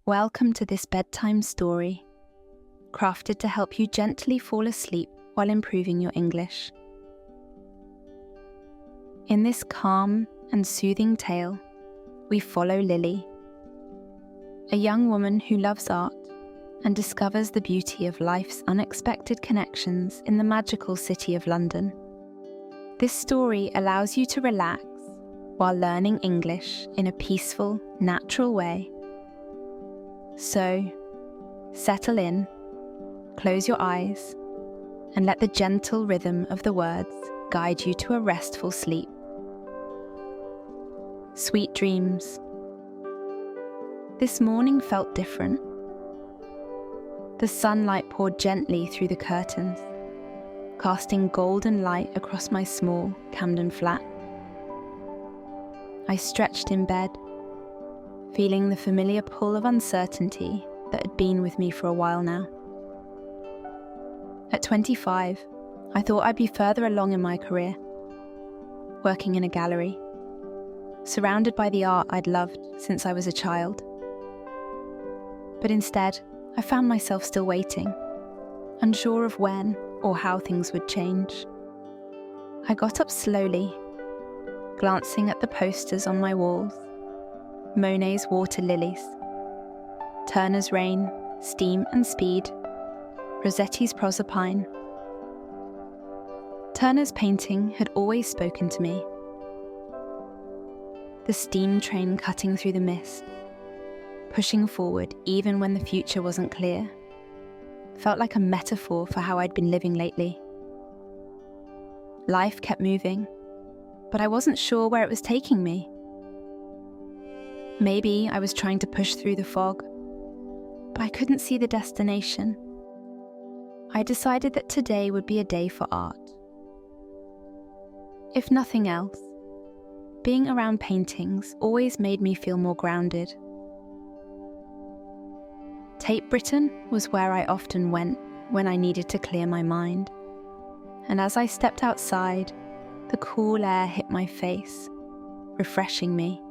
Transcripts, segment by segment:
Welcome to this bedtime story, crafted to help you gently fall asleep while improving your English. In this calm and soothing tale, we follow Lily, a young woman who loves art and discovers the beauty of life's unexpected connections in the magical city of London. This story allows you to relax while learning English in a peaceful, natural way. So, settle in, close your eyes, and let the gentle rhythm of the words guide you to a restful sleep. Sweet dreams. This morning felt different. The sunlight poured gently through the curtains, casting golden light across my small Camden flat. I stretched in bed, feeling the familiar pull of uncertainty that had been with me for a while now. At 25, I thought I'd be further along in my career, working in a gallery, surrounded by the art I'd loved since I was a child. But instead, I found myself still waiting, unsure of when or how things would change. I got up slowly, glancing at the posters on my walls. Monet's Water Lilies, Turner's Rain, Steam and Speed, Rossetti's Proserpine. Turner's painting had always spoken to me. The steam train cutting through the mist, pushing forward even when the future wasn't clear, felt like a metaphor for how I'd been living lately. Life kept moving, but I wasn't sure where it was taking me. Maybe I was trying to push through the fog, but I couldn't see the destination. I decided that today would be a day for art. If nothing else, being around paintings always made me feel more grounded. Tate Britain was where I often went when I needed to clear my mind, and as I stepped outside, the cool air hit my face, refreshing me.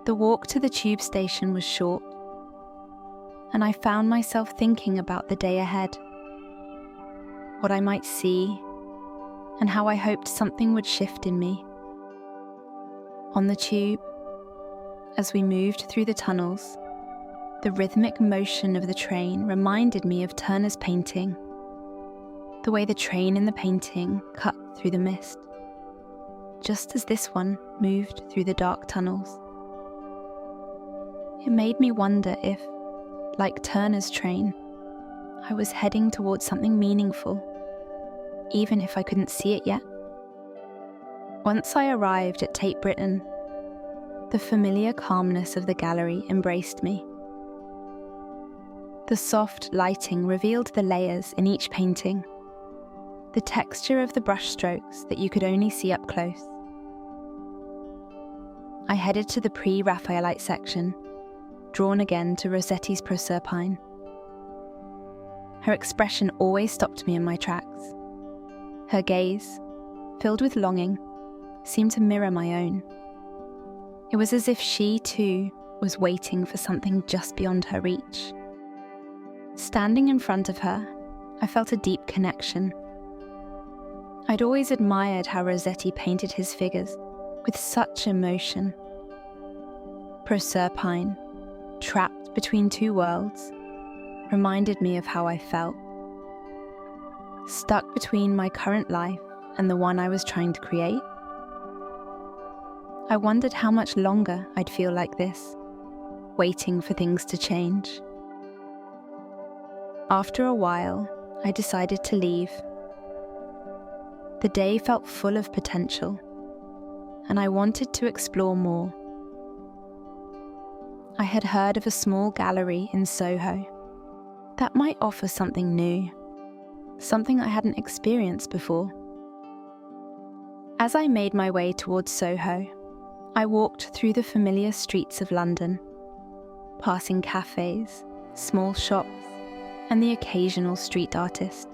The walk to the tube station was short, and I found myself thinking about the day ahead, what I might see, and how I hoped something would shift in me. On the tube, as we moved through the tunnels, the rhythmic motion of the train reminded me of Turner's painting, the way the train in the painting cut through the mist, just as this one moved through the dark tunnels. It made me wonder if, like Turner's train, I was heading towards something meaningful, even if I couldn't see it yet. Once I arrived at Tate Britain, the familiar calmness of the gallery embraced me. The soft lighting revealed the layers in each painting, the texture of the brushstrokes that you could only see up close. I headed to the pre-Raphaelite section, drawn again to Rossetti's Proserpine. Her expression always stopped me in my tracks. Her gaze, filled with longing, seemed to mirror my own. It was as if she, too, was waiting for something just beyond her reach. Standing in front of her, I felt a deep connection. I'd always admired how Rossetti painted his figures with such emotion. Proserpine, trapped between two worlds, reminded me of how I felt. Stuck between my current life and the one I was trying to create. I wondered how much longer I'd feel like this, waiting for things to change. After a while, I decided to leave. The day felt full of potential, and I wanted to explore more. I had heard of a small gallery in Soho that might offer something new, something I hadn't experienced before. As I made my way towards Soho, I walked through the familiar streets of London, passing cafes, small shops, and the occasional street artist.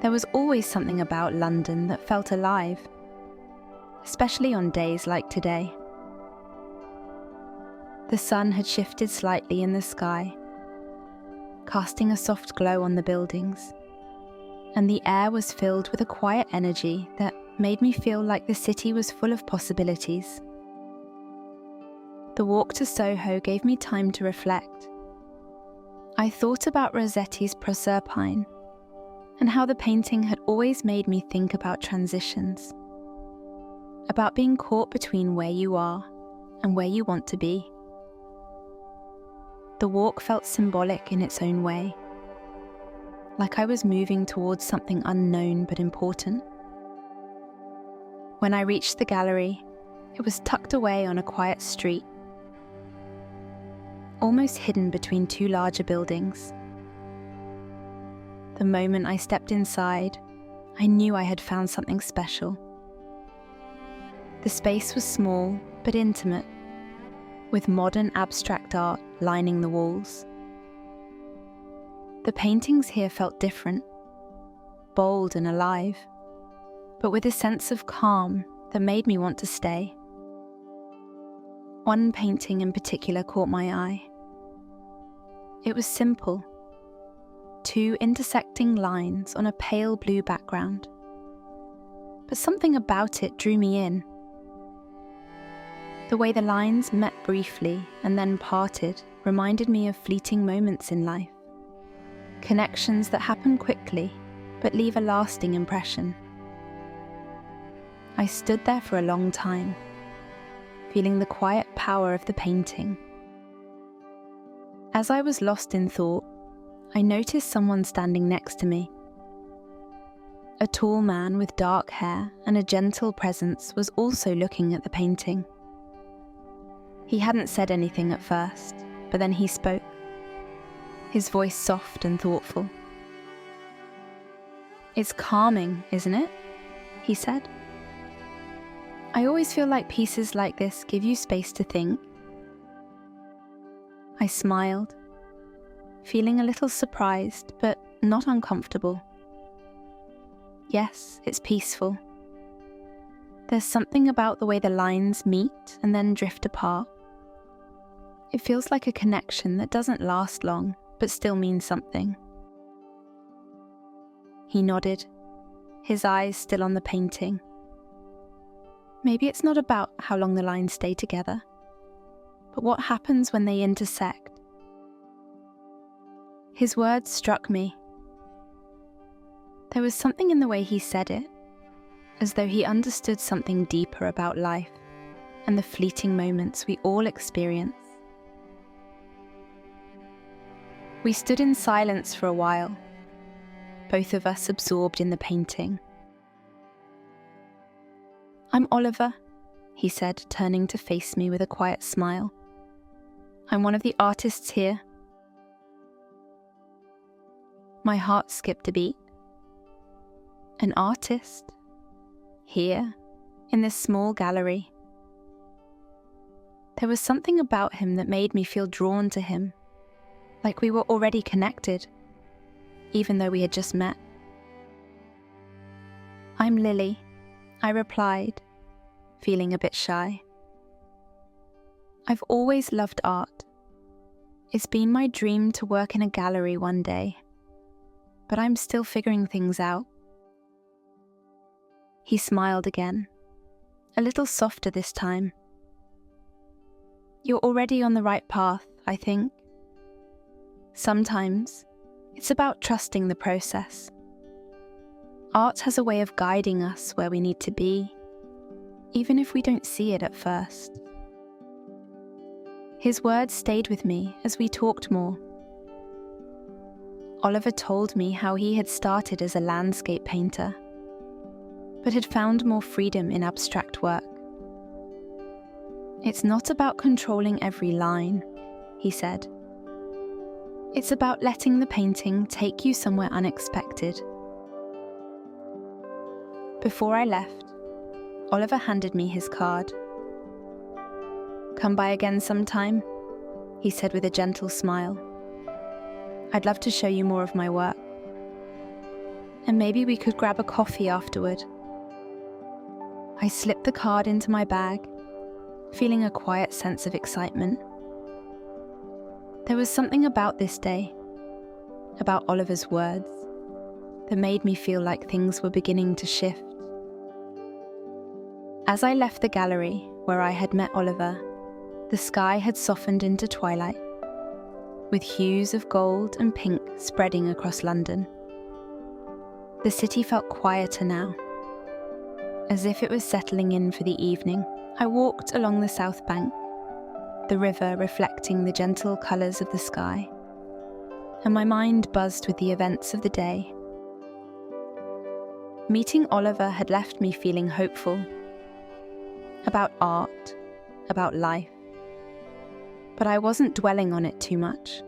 There was always something about London that felt alive, especially on days like today. The sun had shifted slightly in the sky, casting a soft glow on the buildings, and the air was filled with a quiet energy that made me feel like the city was full of possibilities. The walk to Soho gave me time to reflect. I thought about Rossetti's Proserpine and how the painting had always made me think about transitions, about being caught between where you are and where you want to be. The walk felt symbolic in its own way, like I was moving towards something unknown but important. When I reached the gallery, it was tucked away on a quiet street, almost hidden between two larger buildings. The moment I stepped inside, I knew I had found something special. The space was small but intimate, with modern abstract art lining the walls. The paintings here felt different, bold and alive, but with a sense of calm that made me want to stay. One painting in particular caught my eye. It was simple, two intersecting lines on a pale blue background, but something about it drew me in. The way the lines met briefly and then parted reminded me of fleeting moments in life, connections that happen quickly but leave a lasting impression. I stood there for a long time, feeling the quiet power of the painting. As I was lost in thought, I noticed someone standing next to me. A tall man with dark hair and a gentle presence was also looking at the painting. He hadn't said anything at first, but then he spoke, his voice soft and thoughtful. "It's calming, isn't it?" he said. "I always feel like pieces like this give you space to think." I smiled, feeling a little surprised, but not uncomfortable. Yes, it's peaceful. There's something about the way the lines meet and then drift apart. It feels like a connection that doesn't last long, but still means something. He nodded, his eyes still on the painting. Maybe it's not about how long the lines stay together, but what happens when they intersect. His words struck me. There was something in the way he said it, as though he understood something deeper about life and the fleeting moments we all experience. We stood in silence for a while, both of us absorbed in the painting. "I'm Oliver," he said, turning to face me with a quiet smile. "I'm one of the artists here." My heart skipped a beat. An artist? Here, in this small gallery. There was something about him that made me feel drawn to him, like we were already connected, even though we had just met. "I'm Lily," I replied, feeling a bit shy. "I've always loved art. It's been my dream to work in a gallery one day, but I'm still figuring things out." He smiled again, a little softer this time. "You're already on the right path, I think. Sometimes it's about trusting the process. Art has a way of guiding us where we need to be, even if we don't see it at first." His words stayed with me as we talked more. Oliver told me how he had started as a landscape painter, but had found more freedom in abstract work. "It's not about controlling every line," he said. "It's about letting the painting take you somewhere unexpected." Before I left, Oliver handed me his card. "Come by again sometime," he said with a gentle smile. "I'd love to show you more of my work. And maybe we could grab a coffee afterward." I slipped the card into my bag, feeling a quiet sense of excitement. There was something about this day, about Oliver's words, that made me feel like things were beginning to shift. As I left the gallery where I had met Oliver, the sky had softened into twilight, with hues of gold and pink spreading across London. The city felt quieter now, as if it was settling in for the evening. I walked along the south bank, the river reflecting the gentle colours of the sky, and my mind buzzed with the events of the day. Meeting Oliver had left me feeling hopeful, about art, about life. But I wasn't dwelling on it too much.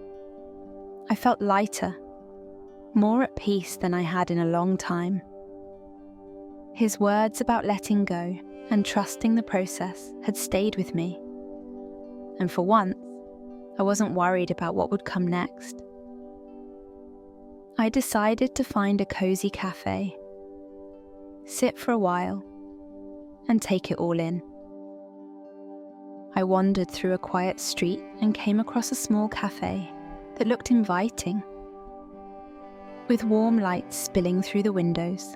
I felt lighter, more at peace than I had in a long time. His words about letting go and trusting the process had stayed with me. And for once, I wasn't worried about what would come next. I decided to find a cozy cafe, sit for a while, and take it all in. I wandered through a quiet street and came across a small cafe that looked inviting, with warm lights spilling through the windows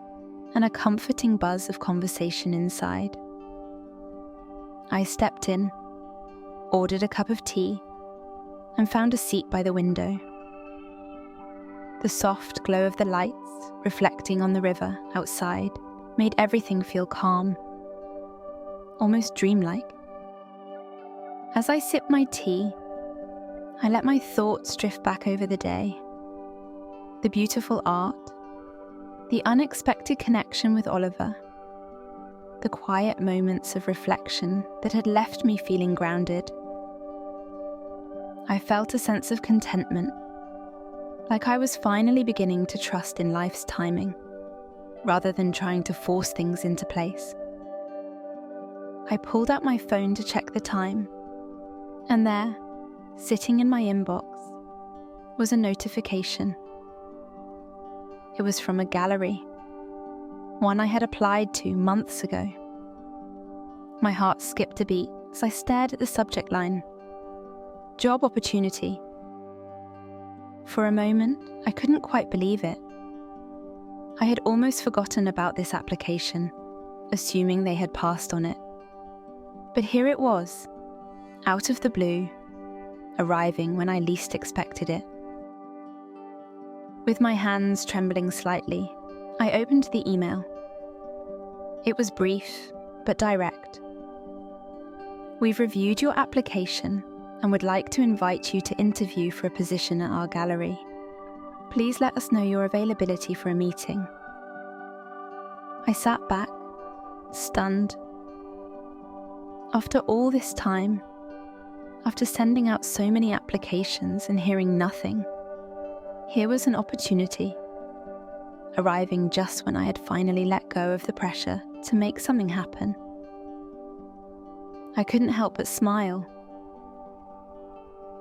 and a comforting buzz of conversation inside. I stepped in, ordered a cup of tea, and found a seat by the window. The soft glow of the lights reflecting on the river outside made everything feel calm, almost dreamlike. As I sipped my tea, I let my thoughts drift back over the day. The beautiful art, the unexpected connection with Oliver, the quiet moments of reflection that had left me feeling grounded. I felt a sense of contentment, like I was finally beginning to trust in life's timing, rather than trying to force things into place. I pulled out my phone to check the time, and there, sitting in my inbox, was a notification. It was from a gallery, one I had applied to months ago. My heart skipped a beat as I stared at the subject line. Job opportunity. For a moment, I couldn't quite believe it. I had almost forgotten about this application, assuming they had passed on it. But here it was, out of the blue, arriving when I least expected it. With my hands trembling slightly, I opened the email. It was brief, but direct. We've reviewed your application and would like to invite you to interview for a position at our gallery. Please let us know your availability for a meeting. I sat back, stunned. After all this time, after sending out so many applications and hearing nothing, here was an opportunity, arriving just when I had finally let go of the pressure to make something happen. I couldn't help but smile.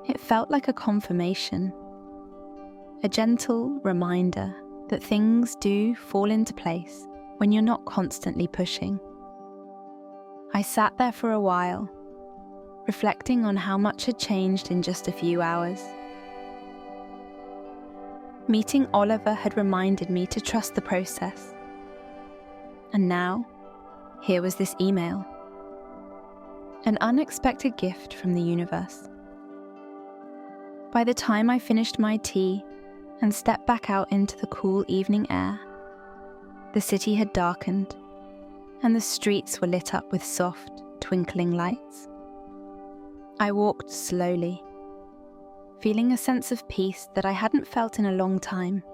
It felt like a confirmation, a gentle reminder that things do fall into place when you're not constantly pushing. I sat there for a while, reflecting on how much had changed in just a few hours. Meeting Oliver had reminded me to trust the process. And now, here was this email. An unexpected gift from the universe. By the time I finished my tea and stepped back out into the cool evening air, the city had darkened, and the streets were lit up with soft, twinkling lights. I walked slowly, feeling a sense of peace that I hadn't felt in a long time.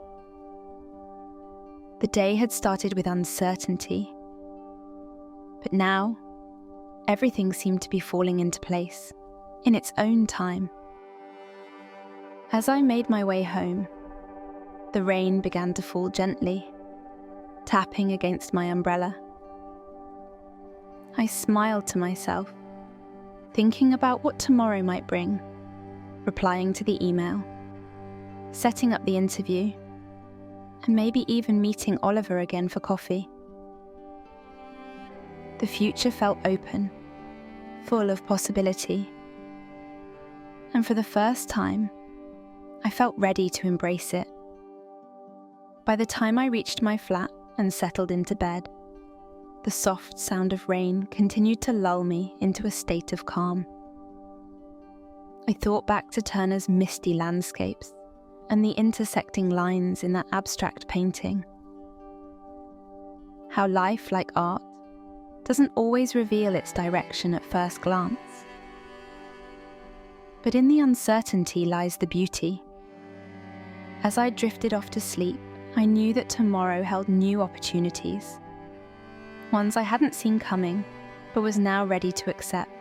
The day had started with uncertainty, but now, everything seemed to be falling into place, in its own time. As I made my way home, the rain began to fall gently, tapping against my umbrella. I smiled to myself, thinking about what tomorrow might bring, replying to the email, setting up the interview, and maybe even meeting Oliver again for coffee. The future felt open, full of possibility. And for the first time, I felt ready to embrace it. By the time I reached my flat and settled into bed, the soft sound of rain continued to lull me into a state of calm. I thought back to Turner's misty landscapes and the intersecting lines in that abstract painting. How life, like art, doesn't always reveal its direction at first glance. But in the uncertainty lies the beauty. As I drifted off to sleep, I knew that tomorrow held new opportunities, ones I hadn't seen coming, but was now ready to accept.